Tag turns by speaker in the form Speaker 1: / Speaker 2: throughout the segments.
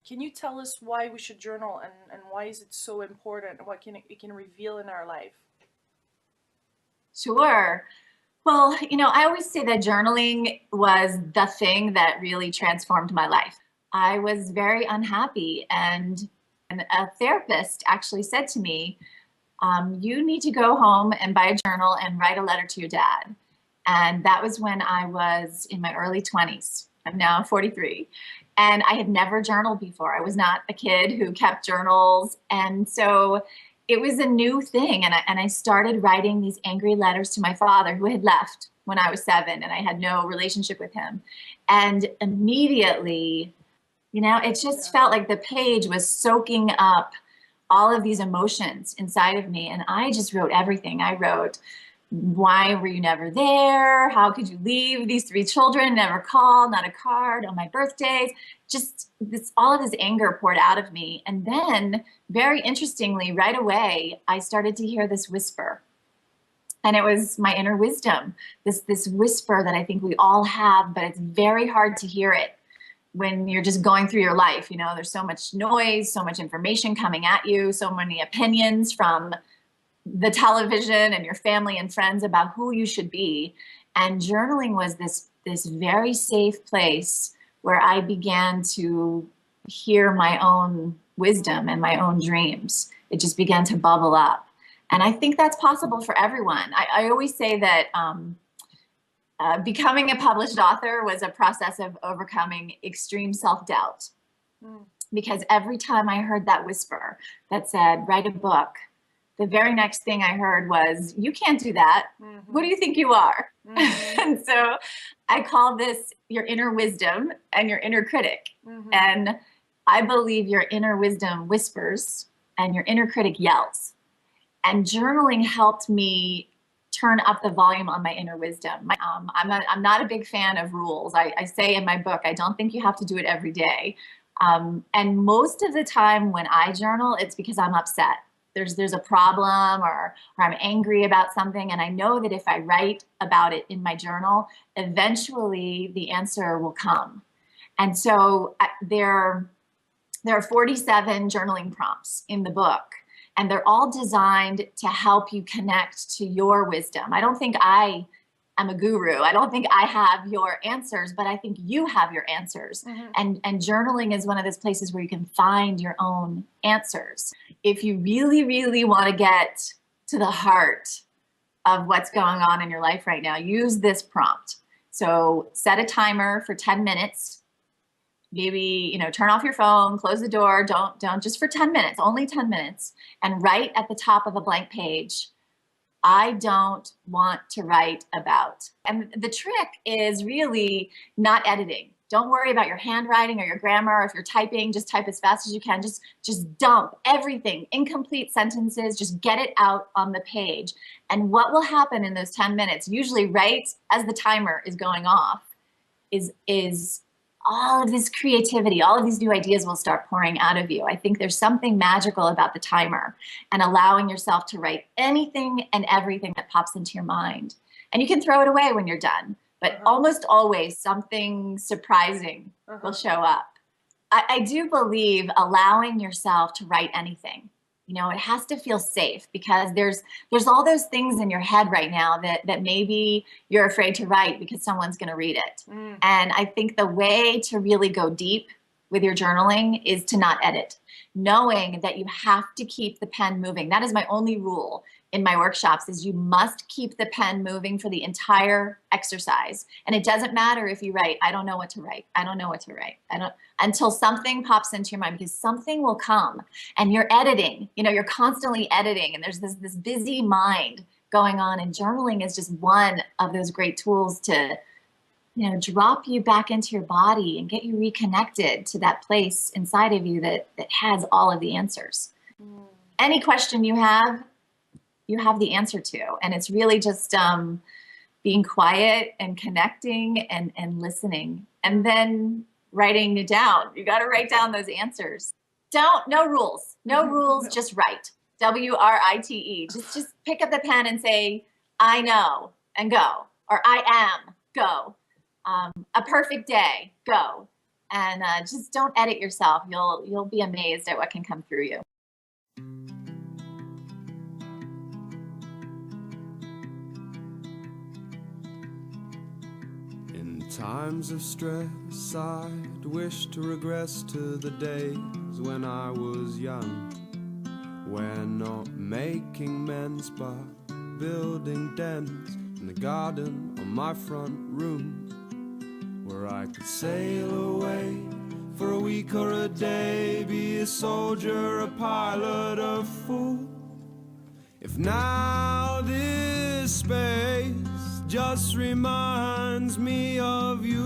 Speaker 1: Can you tell us why we should journal and why is it so important and what it can reveal in our life?
Speaker 2: Sure. Well, I always say that journaling was the thing that really transformed my life. I was very unhappy, and a therapist actually said to me, you need to go home and buy a journal and write a letter to your dad. And that was when I was in my early 20s. I'm now 43. And I had never journaled before. I was not a kid who kept journals. And so it was a new thing. And I started writing these angry letters to my father, who had left when I was 7, and I had no relationship with him. And immediately, it just
Speaker 1: Yeah.
Speaker 2: felt like the page was soaking up all of these emotions inside of me. And I just wrote everything. I wrote, why were you never there? How could you leave these 3 children, never call, not a card on my birthdays? Just this, all of this anger poured out of me. And then, very interestingly, right away, I started to hear this whisper. And it was my inner wisdom, this whisper that I think we all have, but it's very hard to hear it when you're just going through your life. There's so much noise, so much information coming at you, so many opinions from the television and your family and friends about who you should be. And journaling was this very safe place where I began to hear my own wisdom and my own dreams. It just began to bubble up. And I think that's possible for everyone. I always say that becoming a published author was a process of overcoming extreme self-doubt.
Speaker 1: Mm.
Speaker 2: Because every time I heard that whisper that said, write a book, the very next thing I heard was, you can't do that.
Speaker 1: Mm-hmm.
Speaker 2: Who do you think you are?
Speaker 1: Mm-hmm.
Speaker 2: And so I call this your inner wisdom and your inner critic.
Speaker 1: Mm-hmm.
Speaker 2: And I believe your inner wisdom whispers and your inner critic yells. And journaling helped me turn up the volume on my inner wisdom. I'm not a big fan of rules. I say in my book, I don't think you have to do it every day. And most of the time when I journal, it's because I'm upset. There's a problem, or I'm angry about something. And I know that if I write about it in my journal, eventually the answer will come. And so there are 47 journaling prompts in the book, and they're all designed to help you connect to your wisdom. I don't think I am a guru. I don't think I have your answers, but I think you have your answers.
Speaker 1: Mm-hmm.
Speaker 2: And journaling is one of those places where you can find your own answers. If you really, really want to get to the heart of what's going on in your life right now, use this prompt. So set a timer for 10 minutes. Maybe, turn off your phone, close the door, don't just for 10 minutes, only 10 minutes, and write at the top of a blank page, I don't want to write about. And the trick is really not editing. Don't worry about your handwriting or your grammar. If you're typing, just type as fast as you can. Just dump everything, incomplete sentences, just get it out on the page. And what will happen in those 10 minutes, usually right as the timer is going off, is all of this creativity, all of these new ideas will start pouring out of you. I think there's something magical about the timer and allowing yourself to write anything and everything that pops into your mind. And you can throw it away when you're done, but almost always something surprising will show up. I do believe allowing yourself to write anything. It has to feel safe, because there's all those things in your head right now that maybe you're afraid to write because someone's going to read it.
Speaker 1: Mm.
Speaker 2: And I think the way to really go deep with your journaling is to not edit, knowing that you have to keep the pen moving. That is my only rule in my workshops, is you must keep the pen moving for the entire exercise. And it doesn't matter if you write, I don't know what to write. I don't know what to write. Until something pops into your mind, because something will come, and you're editing, you're constantly editing, and there's this busy mind going on. And journaling is just one of those great tools to, drop you back into your body and get you reconnected to that place inside of you that has all of the answers.
Speaker 1: Mm.
Speaker 2: Any question you have the answer to. And it's really just being quiet and connecting and listening, and then writing it down. You got to write down those answers. No rules, no rules, just write. WRITE. Just pick up the pen and say, I know, and go. Or I am, go. A perfect day, go. and just don't edit yourself. You'll be amazed at what can come through you.
Speaker 3: In times of stress, I'd wish to regress to the days when I was young, where not making men's but building dens in the garden on my front room, where I could sail away for a week or a day, be a soldier, a pilot, a fool. If now this space just reminds me of you,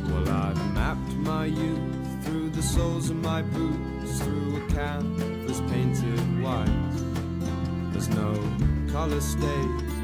Speaker 3: well, I've mapped my youth through the soles of my boots, through a canvas painted white. There's no color stage